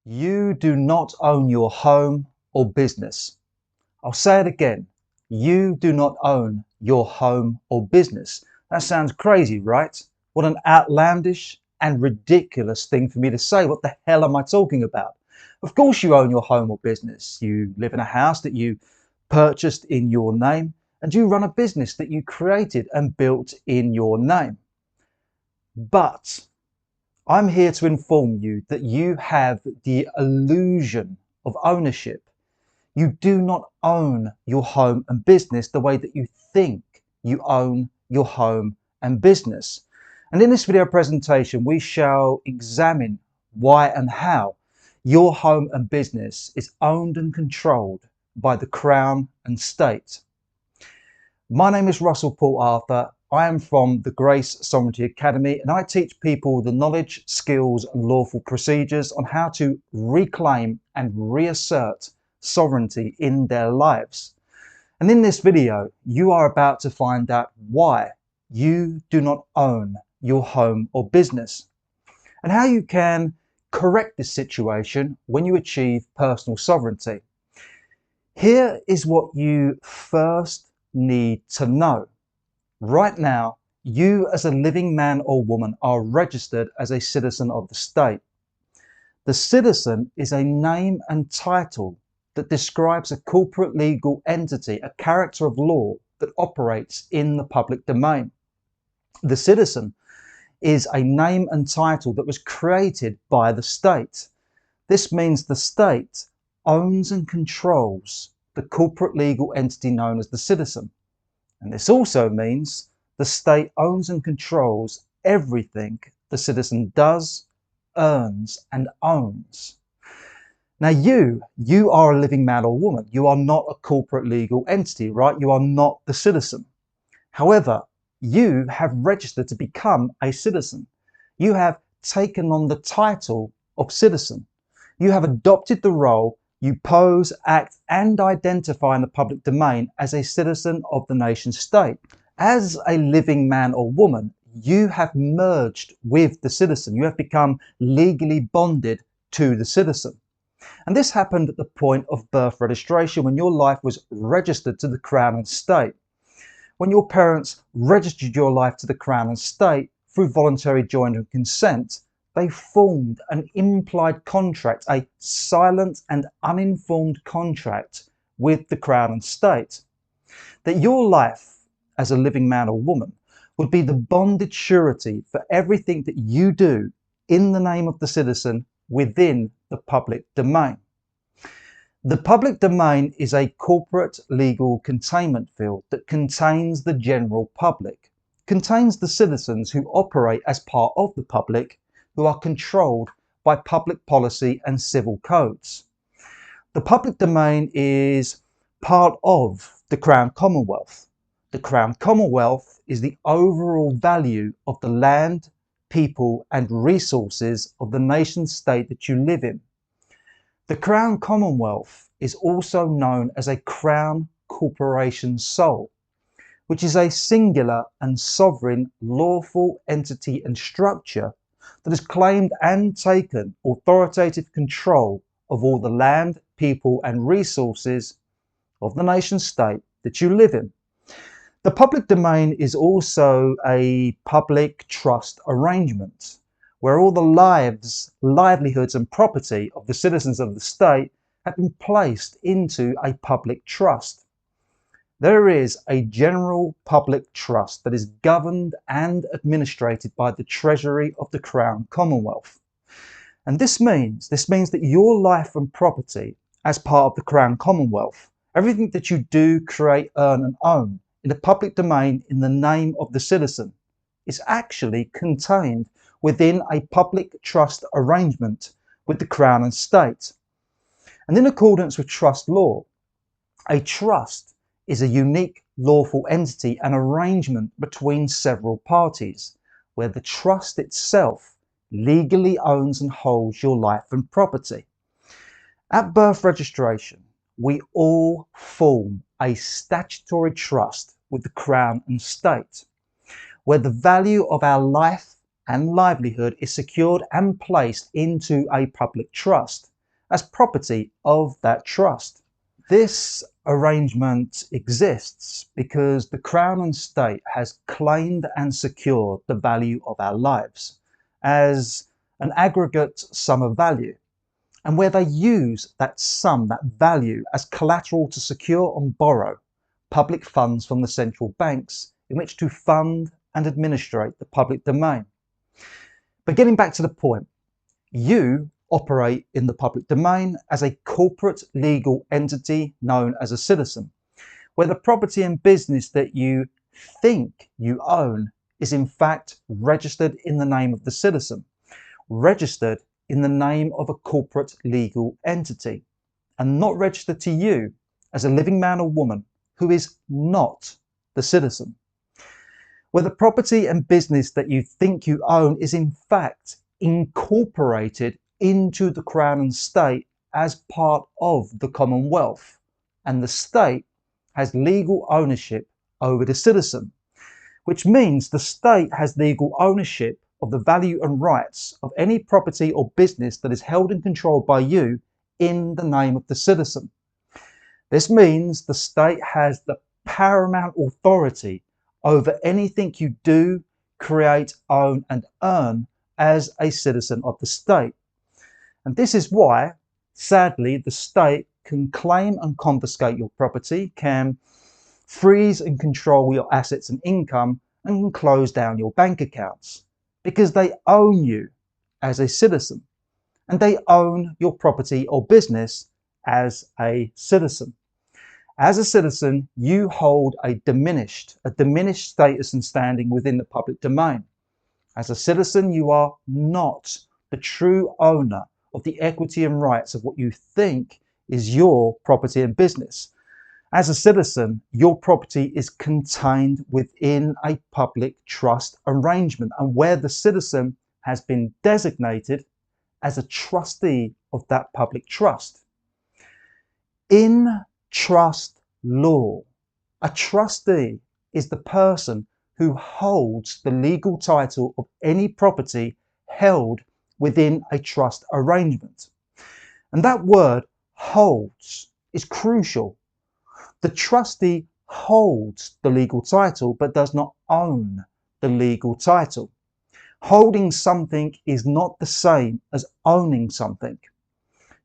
You do not own your home or business. I'll say it again. You do not own your home or business. That sounds crazy, right? What an outlandish and ridiculous thing for me to say. What the hell am I talking about? Of course you own your home or business. You live in a house that you purchased in your name, and you run a business that you created and built in your name. But I'm here to inform you that you have the illusion of ownership. You do not own your home and business the way that you think you own your home and business. And in this video presentation, we shall examine why and how your home and business is owned and controlled by the Crown and State. My name is Russell Paul Arthur. I am from the Grace Sovereignty Academy, and I teach people the knowledge, skills and lawful procedures on how to reclaim and reassert sovereignty in their lives. And in this video, you are about to find out why you do not own your home or business, and how you can correct this situation when you achieve personal sovereignty. Here is what you first need to know. Right now, you as a living man or woman are registered as a citizen of the state. The citizen is a name and title that describes a corporate legal entity, a character of law that operates in the public domain. The citizen is a name and title that was created by the state. This means the state owns and controls the corporate legal entity known as the citizen. And this also means the state owns and controls everything the citizen does, earns, and owns. Now you are a living man or woman. You are not a corporate legal entity, right? You are not the citizen. However, you have registered to become a citizen. You have taken on the title of citizen. You have adopted the role. You pose, act, and identify in the public domain as a citizen of the nation state. As a living man or woman, you have merged with the citizen. You have become legally bonded to the citizen. And this happened at the point of birth registration, when your life was registered to the Crown and State. When your parents registered your life to the Crown and State through voluntary joinder and consent, they formed an implied contract, a silent and uninformed contract with the Crown and State, that your life as a living man or woman would be the bonded surety for everything that you do in the name of the citizen within the public domain. The public domain is a corporate legal containment field that contains the general public, contains the citizens who operate as part of the public, who are controlled by public policy and civil codes. The public domain is part of the Crown Commonwealth. The Crown Commonwealth is the overall value of the land, people and resources of the nation state that you live in. The Crown Commonwealth is also known as a Crown Corporation Sole, which is a singular and sovereign lawful entity and structure that has claimed and taken authoritative control of all the land, people and resources of the nation state that you live in. The public domain is also a public trust arrangement where all the lives, livelihoods and property of the citizens of the state have been placed into a public trust. There is a general public trust that is governed and administrated by the Treasury of the Crown Commonwealth. And this means that your life and property as part of the Crown Commonwealth, everything that you do, create, earn and own in the public domain in the name of the citizen, is actually contained within a public trust arrangement with the Crown and State. And in accordance with trust law, a trust is a unique lawful entity and arrangement between several parties, where the trust itself legally owns and holds your life and property. At birth registration, we all form a statutory trust with the Crown and State, where the value of our life and livelihood is secured and placed into a public trust. as property of that trust. This arrangement exists because the Crown and State has claimed and secured the value of our lives as an aggregate sum of value, and where they use that sum, that value, as collateral to secure and borrow public funds from the central banks in which to fund and administrate the public domain. But getting back to the point, you operate in the public domain as a corporate legal entity known as a citizen, where the property and business that you think you own is in fact registered in the name of the citizen, registered in the name of a corporate legal entity, and not registered to you as a living man or woman who is not the citizen. Where the property and business that you think you own is in fact incorporated into the Crown and State as part of the Commonwealth, and the state has legal ownership over the citizen, which means the state has legal ownership of the value and rights of any property or business that is held and controlled by you in the name of the citizen. This means the state has the paramount authority over anything you do, create, own, and earn as a citizen of the state. And this is why, sadly, the state can claim and confiscate your property, can freeze and control your assets and income, and can close down your bank accounts, because they own you as a citizen, and they own your property or business as a citizen. As a citizen, you hold a diminished status and standing within the public domain. As a citizen, you are not the true owner of the equity and rights of what you think is your property and business. As a citizen, your property is contained within a public trust arrangement, and where the citizen has been designated as a trustee of that public trust. In trust law, a trustee is the person who holds the legal title of any property held within a trust arrangement. And that word holds is crucial. The trustee holds the legal title but does not own the legal title. Holding something is not the same as owning something.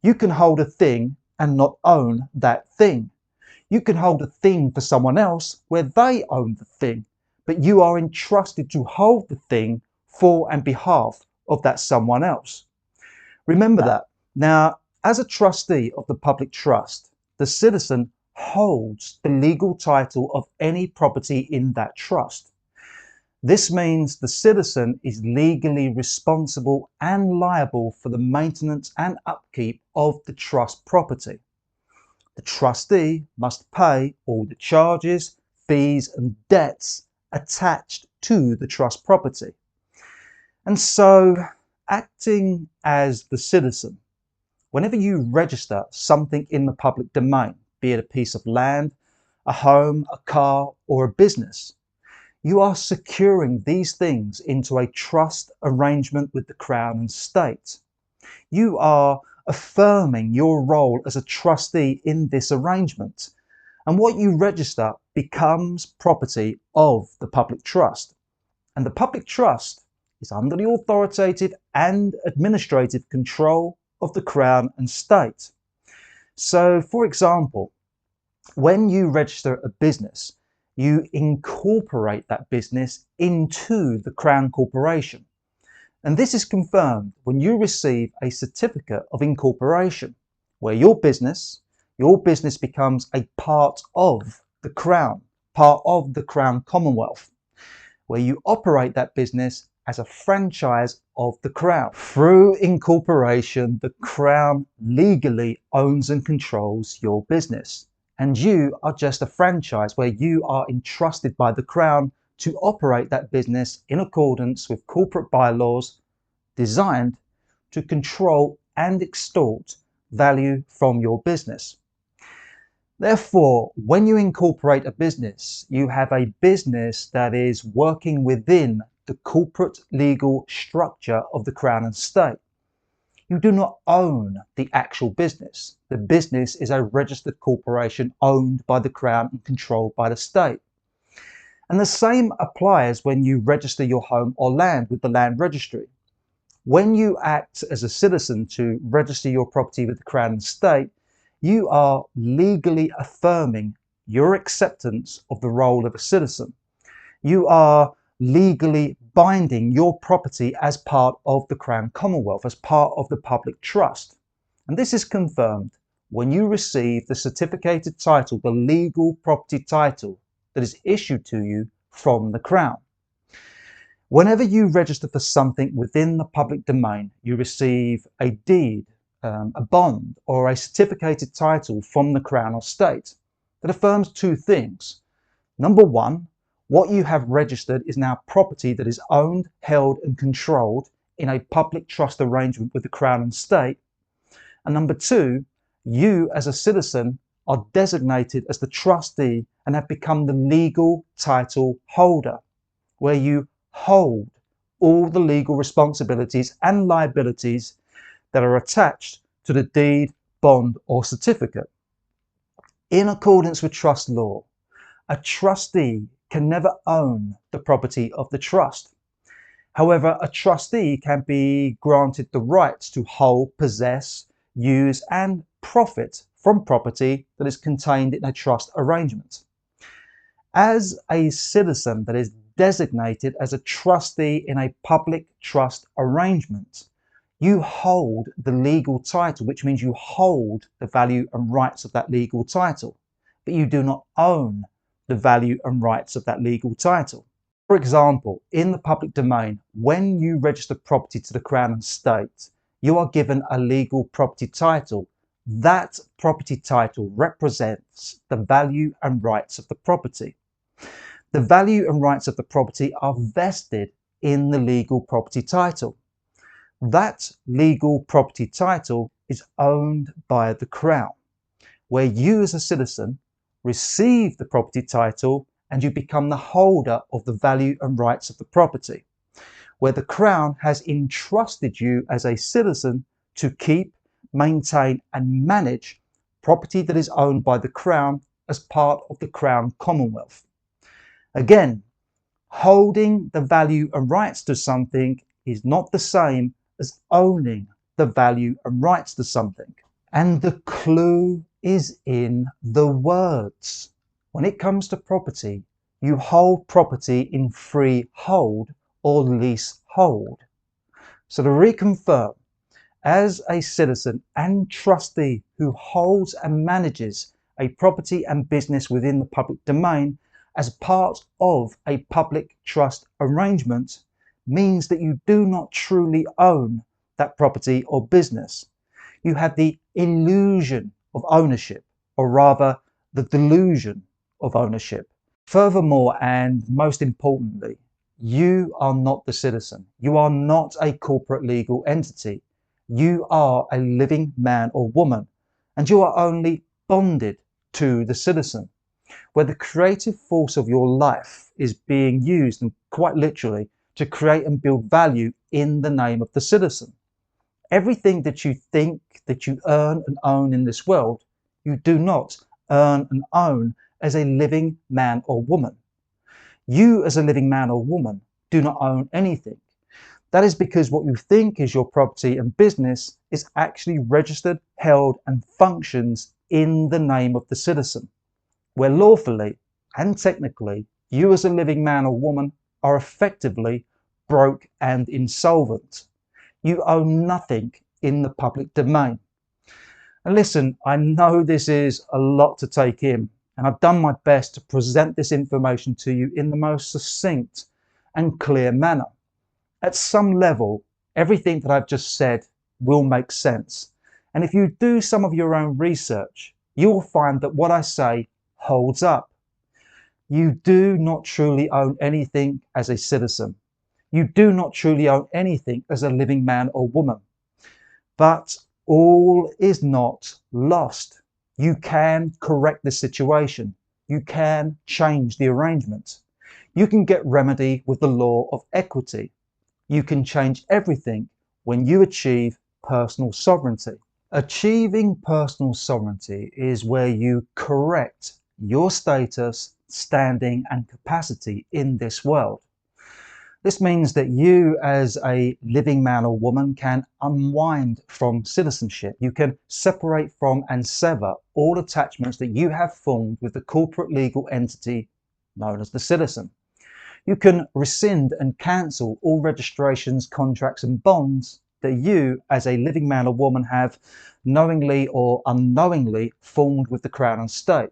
You can hold a thing and not own that thing. You can hold a thing for someone else where they own the thing, but you are entrusted to hold the thing for and behalf of that someone else. Remember that. Now, as a trustee of the public trust, the citizen holds the legal title of any property in that trust. This means the citizen is legally responsible and liable for the maintenance and upkeep of the trust property. The trustee must pay all the charges, fees, and debts attached to the trust property. And so, acting as the citizen, whenever you register something in the public domain, be it a piece of land, a home, a car, or a business, you are securing these things into a trust arrangement with the Crown and State. You are affirming your role as a trustee in this arrangement, and what you register becomes property of the public trust. And the public trust is under the authoritative and administrative control of the Crown and State. So, for example, when you register a business, you incorporate that business into the Crown Corporation. And this is confirmed when you receive a certificate of incorporation, where your business becomes a part of the Crown, part of the Crown Commonwealth, where you operate that business as a franchise of the Crown. Through incorporation, the Crown legally owns and controls your business. And you are just a franchise where you are entrusted by the Crown to operate that business in accordance with corporate bylaws designed to control and extort value from your business. Therefore, when you incorporate a business, you have a business that is working within the corporate legal structure of the Crown and State. You do not own the actual business. The business is a registered corporation owned by the Crown and controlled by the state. And the same applies when you register your home or land with the land registry. When you act as a citizen to register your property with the Crown and state, you are legally affirming your acceptance of the role of a citizen. You are legally binding your property as part of the Crown Commonwealth, as part of the public trust. And this is confirmed when you receive the certificated title, the legal property title that is issued to you from the Crown. Whenever you register for something within the public domain, you receive a deed, a bond, or a certificated title from the Crown or state that affirms two things. Number one, what you have registered is now property that is owned, held, and controlled in a public trust arrangement with the Crown and state. And number two, you as a citizen are designated as the trustee and have become the legal title holder, where you hold all the legal responsibilities and liabilities that are attached to the deed, bond, or certificate. In accordance with trust law, a trustee can never own the property of the trust. However, a trustee can be granted the rights to hold, possess, use, and profit from property that is contained in a trust arrangement. As a citizen that is designated as a trustee in a public trust arrangement, you hold the legal title, which means you hold the value and rights of that legal title, but you do not own the value and rights of that legal title. For example, in the public domain, when you register property to the Crown and state, you are given a legal property title. That property title represents the value and rights of the property. The value and rights of the property are vested in the legal property title. That legal property title is owned by the Crown, where you as a citizen receive the property title and you become the holder of the value and rights of the property, where the Crown has entrusted you as a citizen to keep, maintain and manage property that is owned by the Crown as part of the Crown Commonwealth. Again, holding the value and rights to something is not the same as owning the value and rights to something. And the clue is in the words. When it comes to property, you hold property in freehold or leasehold. So to reconfirm, as a citizen and trustee who holds and manages a property and business within the public domain as part of a public trust arrangement means that you do not truly own that property or business. You have the illusion of ownership, or rather the delusion of ownership. Furthermore, and most importantly, you are not the citizen. You are not a corporate legal entity. You are a living man or woman, and you are only bonded to the citizen, where the creative force of your life is being used, and quite literally, to create and build value in the name of the citizen. Everything that you think that you earn and own in this world, you do not earn and own as a living man or woman. You as a living man or woman do not own anything. That is because what you think is your property and business is actually registered, held and functions in the name of the citizen, where lawfully and technically you as a living man or woman are effectively broke and insolvent. You own nothing in the public domain. And listen, I know this is a lot to take in, and I've done my best to present this information to you in the most succinct and clear manner. At some level, everything that I've just said will make sense. And if you do some of your own research, you will find that what I say holds up. You do not truly own anything as a citizen. You do not truly own anything as a living man or woman. But all is not lost. You can correct the situation. You can change the arrangement. You can get remedy with the law of equity. You can change everything when you achieve personal sovereignty. Achieving personal sovereignty is where you correct your status, standing, and capacity in this world. This means that you, as a living man or woman, can unwind from citizenship. You can separate from and sever all attachments that you have formed with the corporate legal entity known as the citizen. You can rescind and cancel all registrations, contracts, and bonds that you, as a living man or woman, have knowingly or unknowingly formed with the Crown and State.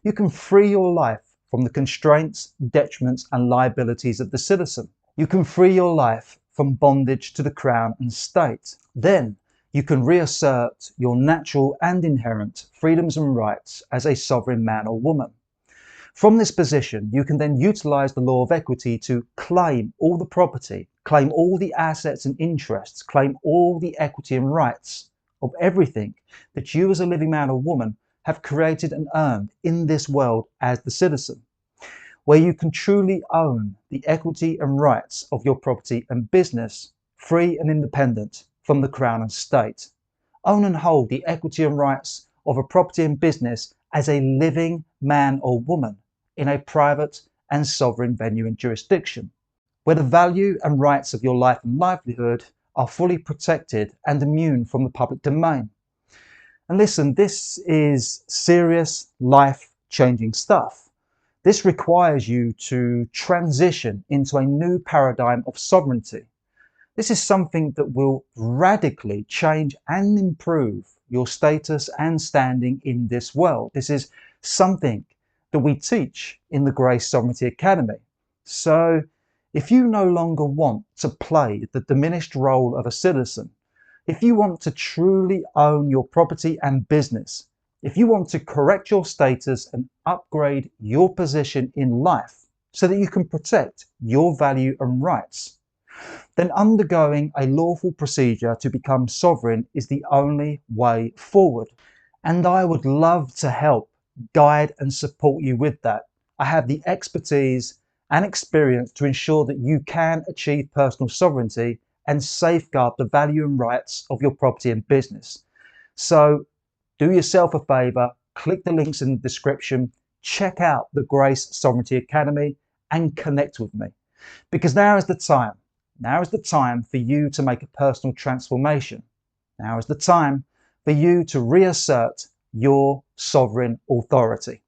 You can free your life from the constraints, detriments, and liabilities of the citizen. You can free your life from bondage to the Crown and State. Then you can reassert your natural and inherent freedoms and rights as a sovereign man or woman. From this position, you can then utilize the law of equity to claim all the property, claim all the assets and interests, claim all the equity and rights of everything that you as a living man or woman have created and earned in this world as the citizen, where you can truly own the equity and rights of your property and business, free and independent from the Crown and State. Own and hold the equity and rights of a property and business as a living man or woman in a private and sovereign venue and jurisdiction, where the value and rights of your life and livelihood are fully protected and immune from the public domain. And listen, this is serious, life-changing stuff. This requires you to transition into a new paradigm of sovereignty. This is something that will radically change and improve your status and standing in this world. This is something that we teach in the Grace Sovereignty Academy. So if you no longer want to play the diminished role of a citizen, if you want to truly own your property and business, if you want to correct your status and upgrade your position in life so that you can protect your value and rights, then undergoing a lawful procedure to become sovereign is the only way forward. And I would love to help, guide and support you with that. I have the expertise and experience to ensure that you can achieve personal sovereignty and safeguard the value and rights of your property and business. So do yourself a favor, click the links in the description, check out the Grace Sovereignty Academy and connect with me. Because now is the time. Now is the time for you to make a personal transformation. Now is the time for you to reassert your sovereign authority.